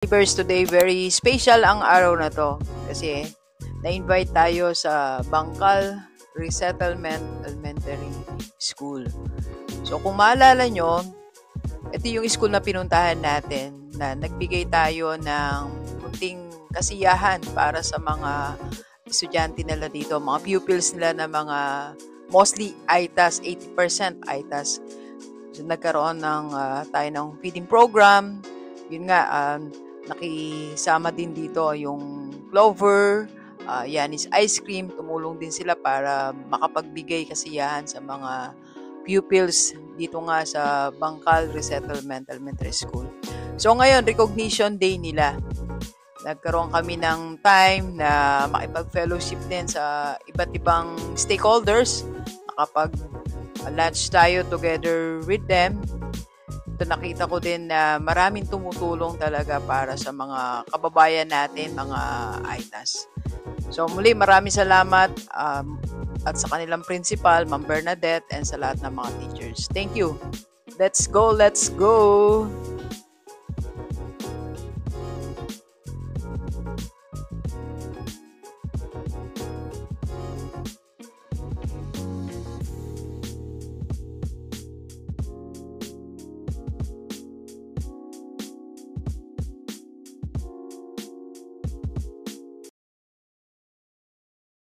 Believers today, very special ang araw na to kasi na-invite tayo sa Bangkal Resettlement Elementary School. So kung maalala nyo, ito yung school na pinuntahan natin na nagbigay tayo ng munting kasiyahan para sa mga estudyante nila dito, mga pupils nila na mga mostly ITAS, 80% ITAS. So nagkaroon tayo ng feeding program. Yun nga, nakisama din dito yung Clover, Yanis Ice Cream. Tumulong din sila para makapagbigay kasiyahan sa mga pupils dito nga sa Bangkal Resettlement Elementary School. So ngayon, recognition day nila. Nagkaroon kami ng time na makipag-fellowship din sa iba't ibang stakeholders. Nakapag-lunch tayo together with them. Ito nakita ko din na maraming tumutulong talaga para sa mga kababayan natin, mga ITAS. So muli maraming salamat at sa kanilang principal, Ma'am Bernadette, and sa lahat ng mga teachers. Thank you. Let's go, let's go!